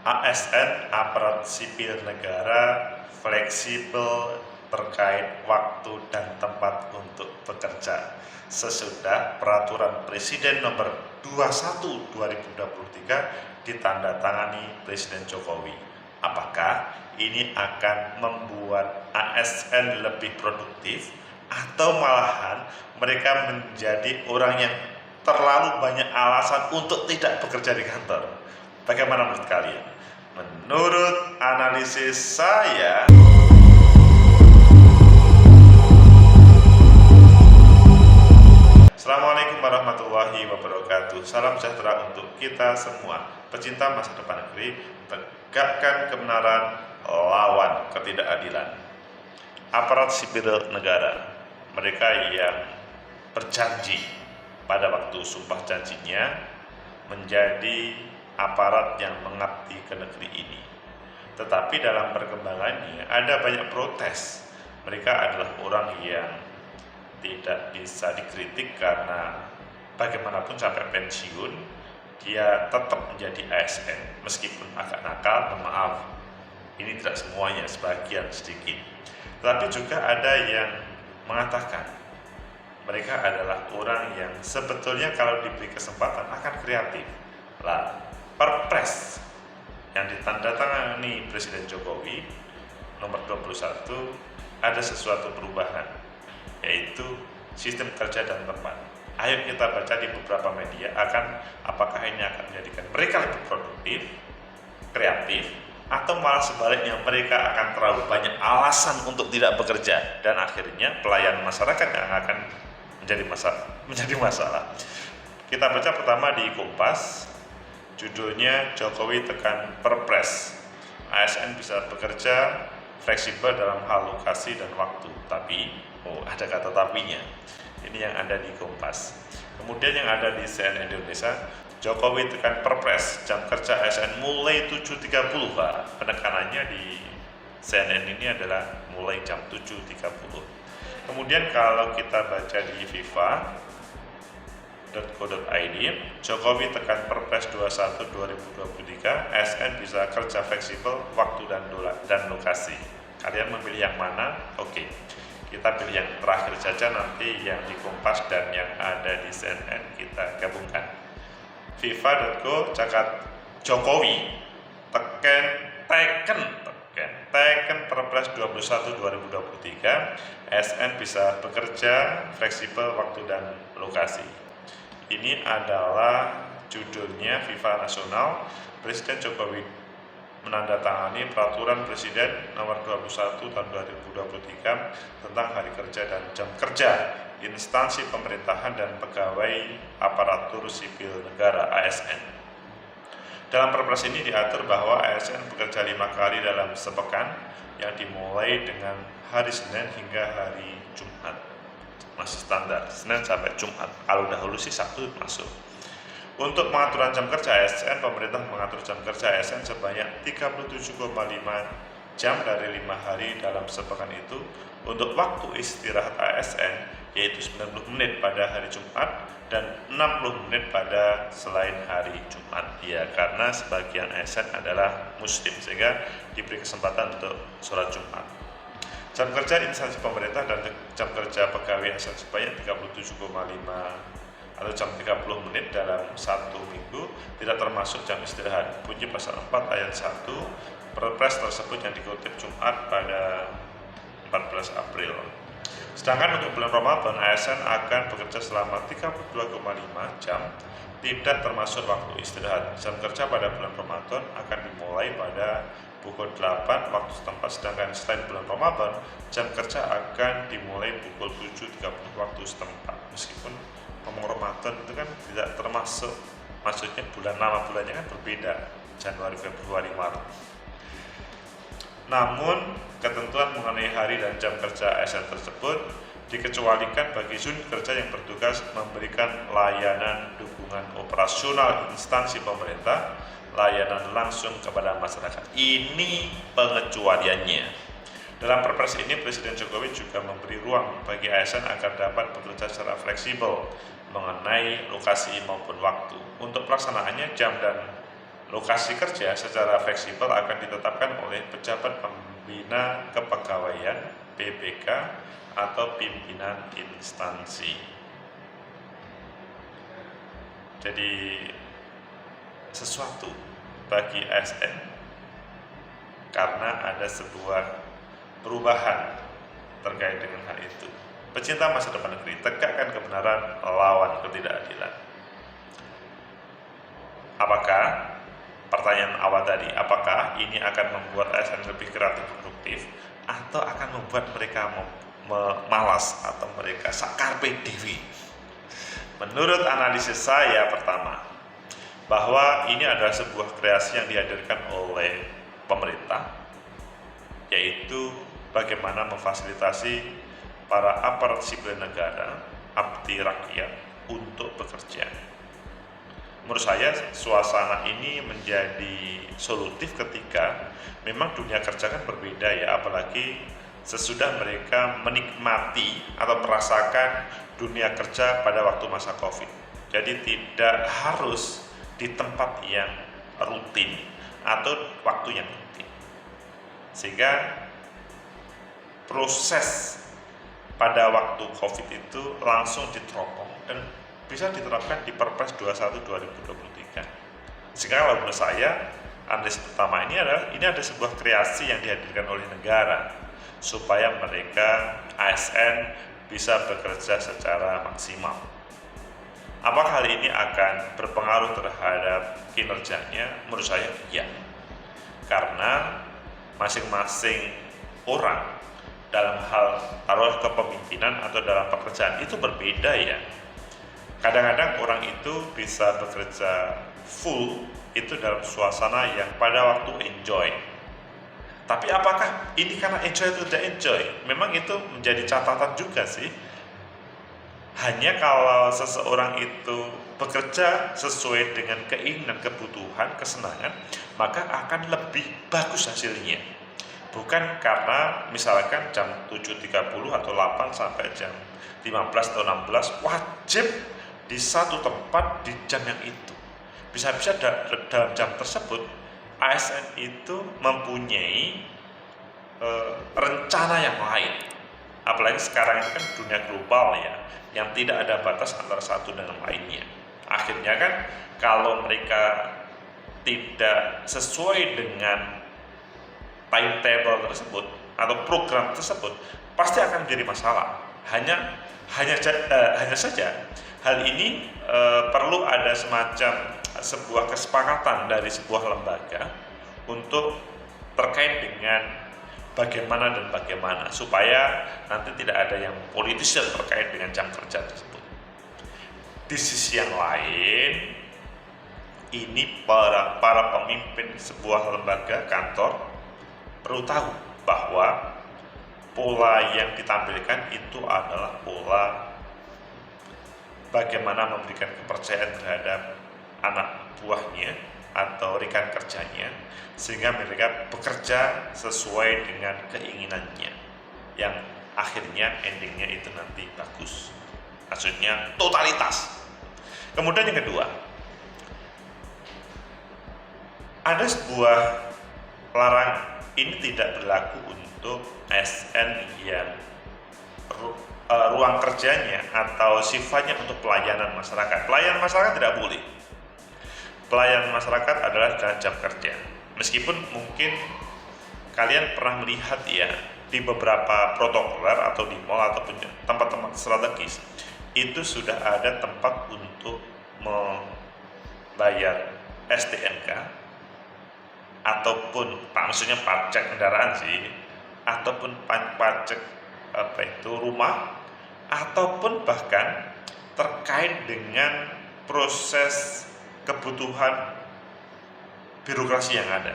ASN aparat sipil negara fleksibel terkait waktu dan tempat untuk bekerja sesudah Peraturan Presiden Nomor 21 2023 ditandatangani Presiden Jokowi. Apakah ini akan membuat ASN lebih produktif atau malahan mereka menjadi orang yang terlalu banyak alasan untuk tidak bekerja di kantor? Bagaimana menurut kalian? Menurut analisis saya, Assalamualaikum warahmatullahi wabarakatuh. Salam sejahtera untuk kita semua. Pecinta masa depan negeri, tegakkan kebenaran, lawan ketidakadilan. Aparat sipil negara, mereka yang berjanji pada waktu sumpah janjinya menjadi aparat yang mengabdi ke negeri ini. Tetapi dalam perkembangannya ada banyak protes. Mereka adalah orang yang tidak bisa dikritik karena bagaimanapun sampai pensiun dia tetap menjadi ASN meskipun agak nakal. Maaf, ini tidak semuanya, sebagian sedikit. Tetapi juga ada yang mengatakan mereka adalah orang yang sebetulnya kalau diberi kesempatan akan kreatif. Lah, Perpres yang ditandatangani Presiden Jokowi nomor 21 ada sesuatu perubahan, yaitu sistem kerja dan tempat. Ayo kita baca di beberapa media apakah ini akan menjadikan mereka lebih produktif, kreatif, atau malah sebaliknya mereka akan terlalu banyak alasan untuk tidak bekerja dan akhirnya pelayanan masyarakat yang akan menjadi masalah. Kita baca pertama di Kompas, judulnya Jokowi tekan Perpres, ASN bisa bekerja fleksibel dalam hal lokasi dan waktu. Tapi, ada kata tapinya. Ini yang ada di Kompas. Kemudian yang ada di CNN Indonesia, Jokowi tekan Perpres, jam kerja ASN mulai 7.30. Penekanannya di CNN ini adalah mulai jam 7.30. Kemudian kalau kita baca di FIFA.co.id, Jokowi tekan Perpres 21 2023, ASN bisa kerja fleksibel waktu dan lokasi. Kalian memilih yang mana? Oke, kita pilih yang terakhir saja, nanti yang di Kompas dan yang ada di CNN kita gabungkan. FIFA.co catat Jokowi teken Perpres 21 2023, ASN bisa bekerja fleksibel waktu dan lokasi. Ini adalah judulnya FIFA Nasional. Presiden Jokowi menandatangani Peraturan Presiden Nomor 21 Tahun 2023 tentang Hari Kerja dan Jam Kerja Instansi Pemerintahan dan Pegawai Aparatur Sipil Negara (ASN). Dalam Perpres ini diatur bahwa ASN bekerja 5 kali dalam sepekan yang dimulai dengan hari Senin hingga hari Jumat. Masih standar, Senin sampai Jumat. Kalau dahulu sih Sabtu masuk. Untuk pengaturan jam kerja ASN, pemerintah mengatur jam kerja ASN sebanyak 37,5 jam dari 5 hari dalam sepekan itu. Untuk waktu istirahat ASN yaitu 90 menit pada hari Jumat dan 60 menit pada selain hari Jumat. Ya, karena sebagian ASN adalah muslim sehingga diberi kesempatan untuk sholat Jumat. Jam kerja instansi pemerintah dan jam kerja pegawai ASN sebanyak 37,5 atau jam 30 menit dalam satu minggu, tidak termasuk jam istirahat. Bunyi pasal 4 ayat 1 Perpres tersebut yang dikutip Jumat pada 14 April. Sedangkan untuk bulan Ramadan, ASN akan bekerja selama 32,5 jam, tidak termasuk waktu istirahat. Jam kerja pada bulan Ramadan akan dimulai pada pukul 8 waktu setempat, sedangkan selain bulan Ramadan, jam kerja akan dimulai pukul 7.30 waktu setempat. Meskipun ngomong Ramadan itu kan tidak termasuk, maksudnya nama bulannya kan berbeda, Januari, Februari, Maret. Namun, ketentuan mengenai hari dan jam kerja ASN tersebut dikecualikan bagi unit kerja yang bertugas memberikan layanan dukungan operasional instansi pemerintah, layanan langsung kepada masyarakat. Ini pengecualiannya. Dalam Perpres ini, Presiden Jokowi juga memberi ruang bagi ASN agar dapat bekerja secara fleksibel mengenai lokasi maupun waktu. Untuk pelaksanaannya, jam dan Lokasi kerja secara fleksibel akan ditetapkan oleh pejabat pembina kepegawaian (PPK) atau pimpinan instansi. Jadi sesuatu bagi ASN karena ada sebuah perubahan terkait dengan hal itu. Pecinta masa depan negeri, tegakkan kebenaran, lawan ketidakadilan. Apakah, pertanyaan awal tadi, apakah ini akan membuat ASN lebih kreatif produktif atau akan membuat mereka malas atau mereka carpe diem? Menurut analisis saya pertama, bahwa ini adalah sebuah kreasi yang dihadirkan oleh pemerintah, yaitu bagaimana memfasilitasi para aparat sipil negara, abdi rakyat untuk bekerja. Menurut saya suasana ini menjadi solutif ketika memang dunia kerja kan berbeda ya, apalagi sesudah mereka menikmati atau merasakan dunia kerja pada waktu masa COVID. Jadi tidak harus di tempat yang rutin atau waktu yang rutin. Sehingga proses pada waktu COVID itu langsung diteropong dan bisa diterapkan di Perpres 21 2023. Sehingga kalau menurut saya, analisis pertama ini ada sebuah kreasi yang dihadirkan oleh negara supaya mereka ASN bisa bekerja secara maksimal. Apakah hal ini akan berpengaruh terhadap kinerjanya? Menurut saya ya, karena masing-masing orang dalam hal taruh kepemimpinan atau dalam pekerjaan itu berbeda ya. Kadang-kadang orang itu bisa bekerja full itu dalam suasana yang pada waktu enjoy. Tapi apakah ini karena enjoy atau tidak enjoy? Memang itu menjadi catatan juga sih. Hanya kalau seseorang itu bekerja sesuai dengan keinginan, kebutuhan, kesenangan, maka akan lebih bagus hasilnya. Bukan karena misalkan jam 7.30 atau 8 sampai jam 15 atau 16 wajib di satu tempat di jam yang itu. Bisa-bisa dalam jam tersebut ASN itu mempunyai rencana yang lain. Apalagi sekarang ini kan dunia global ya, yang tidak ada batas antara satu dengan lainnya. Akhirnya kan kalau mereka tidak sesuai dengan timetable tersebut atau program tersebut, pasti akan menjadi masalah. Hanya saja hal ini perlu ada semacam sebuah kesepakatan dari sebuah lembaga untuk terkait dengan bagaimana dan bagaimana supaya nanti tidak ada yang politis terkait dengan jam kerja tersebut. Di sisi yang lain, ini para pemimpin sebuah lembaga kantor perlu tahu bahwa pola yang ditampilkan itu adalah pola bagaimana memberikan kepercayaan terhadap anak buahnya atau rekan kerjanya sehingga mereka bekerja sesuai dengan keinginannya yang akhirnya endingnya itu nanti bagus, maksudnya totalitas. Kemudian yang kedua, ada sebuah larangan. Ini tidak berlaku untuk ASN yang ruang kerjanya atau sifatnya untuk pelayanan masyarakat. Pelayanan masyarakat tidak boleh. Pelayanan masyarakat adalah dalam jam kerja. Meskipun mungkin kalian pernah melihat ya di beberapa protokoler atau di mall ataupun tempat-tempat strategis itu sudah ada tempat untuk membayar STNK ataupun maksudnya pajak kendaraan sih, ataupun pajak rumah, ataupun bahkan terkait dengan proses kebutuhan birokrasi yang ada.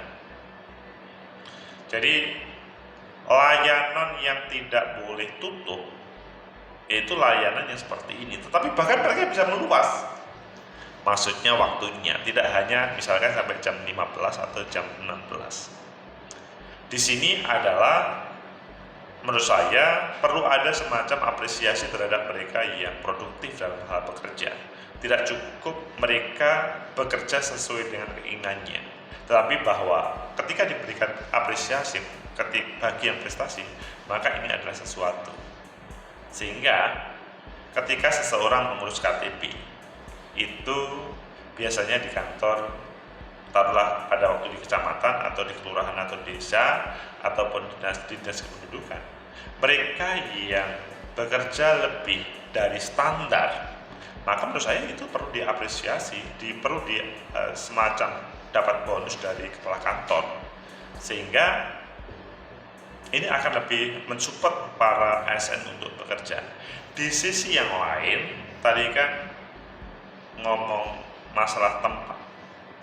Jadi layanan yang tidak boleh tutup itu layanan yang seperti ini, tetapi bahkan mereka bisa meluas. Maksudnya waktunya tidak hanya misalkan sampai jam 15 atau jam 16. Di sini adalah menurut saya perlu ada semacam apresiasi terhadap mereka yang produktif dalam hal bekerja. Tidak cukup mereka bekerja sesuai dengan keinginannya, tetapi bahwa ketika diberikan apresiasi bagi yang prestasi, maka ini adalah sesuatu. Sehingga ketika seseorang mengurus KTP, itu biasanya di kantor, taruhlah pada waktu di kecamatan atau di kelurahan atau desa ataupun dinas kependudukan, mereka yang bekerja lebih dari standar, maka menurut saya itu perlu diapresiasi, perlu semacam dapat bonus dari kepala kantor, sehingga ini akan lebih mensupport para ASN untuk bekerja. Di sisi yang lain, tadi kan ngomong masalah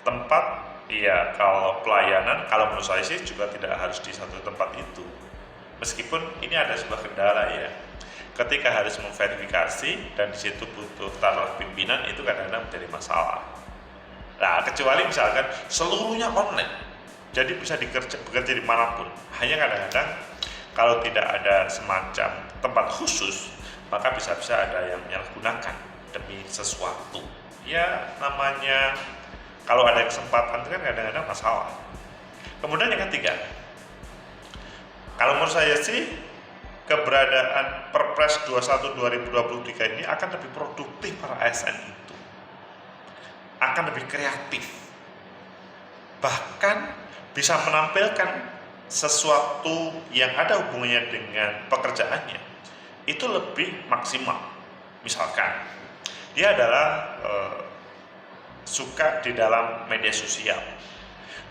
tempat, iya, kalau pelayanan, kalau menurut saya sih juga tidak harus di satu tempat itu. Meskipun ini ada sebuah kendala ya, ketika harus memverifikasi dan di situ butuh taruh pimpinan, itu kadang-kadang menjadi masalah. Nah, kecuali misalkan seluruhnya online, jadi bisa bekerja dimanapun. Hanya kadang-kadang kalau tidak ada semacam tempat khusus, maka bisa-bisa ada yang menyalahgunakan demi sesuatu. Ya, namanya kalau ada kesempatan itu kan kadang-kadang masalah. Kemudian yang ketiga, kalau menurut saya sih keberadaan Perpres 21 2023 ini akan lebih produktif para ASN itu. Akan lebih kreatif. Bahkan bisa menampilkan sesuatu yang ada hubungannya dengan pekerjaannya itu lebih maksimal. Misalkan dia adalah suka di dalam media sosial,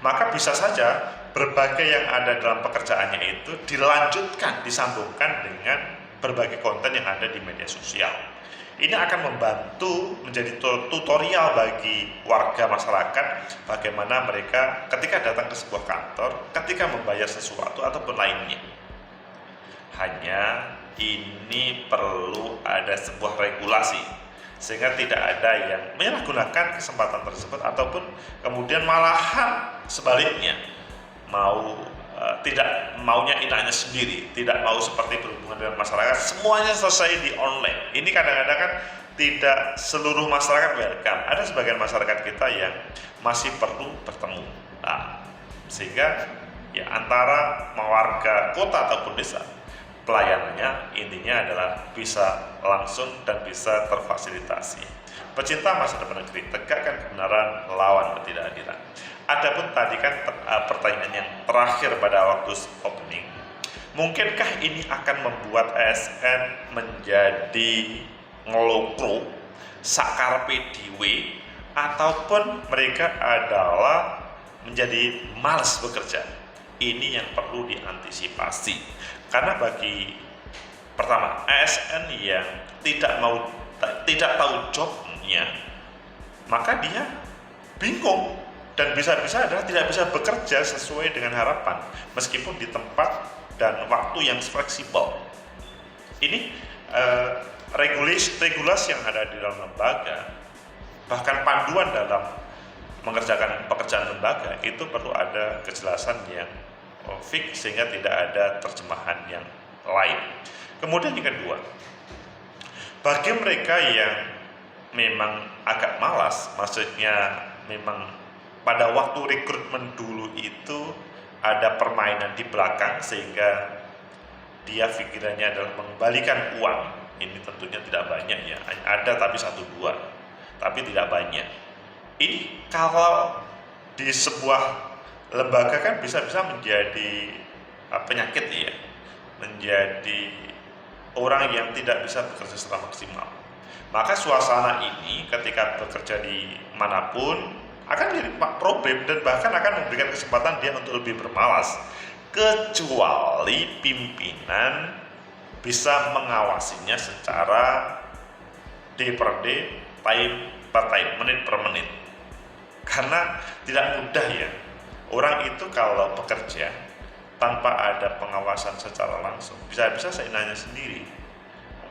maka bisa saja berbagai yang ada dalam pekerjaannya itu dilanjutkan, disambungkan dengan berbagai konten yang ada di media sosial. Ini akan membantu menjadi tutorial bagi warga masyarakat bagaimana mereka ketika datang ke sebuah kantor, ketika membayar sesuatu ataupun lainnya. Hanya ini perlu ada sebuah regulasi sehingga tidak ada yang menyalahgunakan kesempatan tersebut ataupun kemudian malahan sebaliknya tidak maunya inanya sendiri, tidak mau seperti berhubungan dengan masyarakat, semuanya selesai di online. Ini kadang-kadang kan tidak seluruh masyarakat welcome. Ada sebagian masyarakat kita yang masih perlu bertemu. Nah, sehingga ya antara warga kota ataupun desa, pelayanannya intinya adalah bisa langsung dan bisa terfasilitasi. Pecinta masa depan negeri, tegakkan kebenaran, lawan ketidakadilan. Adapun tadi kan pertanyaan yang terakhir pada waktu opening, mungkinkah ini akan membuat ASN menjadi ngelokro, sakarpe dhewe, ataupun mereka adalah menjadi malas bekerja? Ini yang perlu diantisipasi. Karena bagi pertama ASN yang tidak tahu jobnya, maka dia bingung dan bisa-bisa adalah tidak bisa bekerja sesuai dengan harapan meskipun di tempat dan waktu yang fleksibel. Ini regulasi yang ada di dalam lembaga, bahkan panduan dalam mengerjakan pekerjaan lembaga itu perlu ada kejelasan yang fix sehingga tidak ada terjemahan yang lain. Kemudian yang kedua, bagi mereka yang memang agak malas, maksudnya memang pada waktu rekrutmen dulu itu ada permainan di belakang sehingga dia pikirannya adalah mengembalikan uang. Ini tentunya tidak banyak ya, ada tapi 1-2, tapi tidak banyak. Ini kalau di sebuah lembaga kan bisa-bisa menjadi penyakit ya, menjadi orang yang tidak bisa bekerja secara maksimal. Maka suasana ini ketika bekerja di manapun akan jadi problem dan bahkan akan memberikan kesempatan dia untuk lebih bermalas, kecuali pimpinan bisa mengawasinya secara day per day, time per time, menit per menit. Karena tidak mudah ya, orang itu kalau bekerja tanpa ada pengawasan secara langsung, bisa-bisa seenaknya sendiri.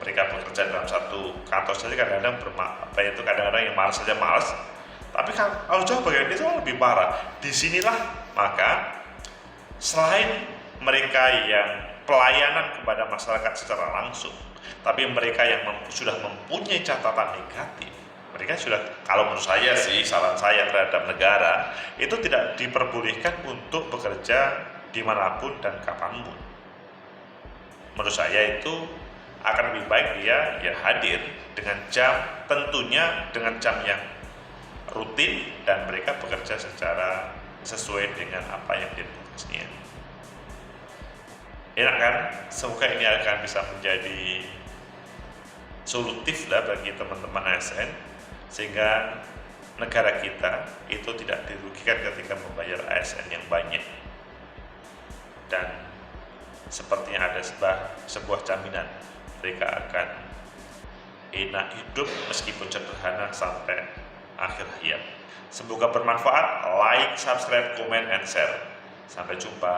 Mereka bekerja dalam satu kantor saja kadang-kadang kadang-kadang yang malas saja malas. Tapi kalau jauh bagian itu lebih parah. Disinilah maka selain mereka yang pelayanan kepada masyarakat secara langsung. Tapi mereka yang sudah mempunyai catatan negatif, mereka sudah, kalau menurut saya sih, saran saya terhadap negara, itu tidak diperbolehkan untuk bekerja dimanapun dan kapanpun. Menurut saya itu akan lebih baik dia ya hadir dengan jam, tentunya dengan jam yang rutin, dan mereka bekerja secara sesuai dengan apa yang diputusnya. Enak kan? Semoga ini akan bisa menjadi solutif lah bagi teman-teman ASN, sehingga negara kita itu tidak dirugikan ketika membayar ASN yang banyak, dan sepertinya ada sebuah jaminan mereka akan enak hidup meskipun sederhana sampai akhir hayat. Semoga bermanfaat. Like, subscribe, comment, and share. Sampai jumpa.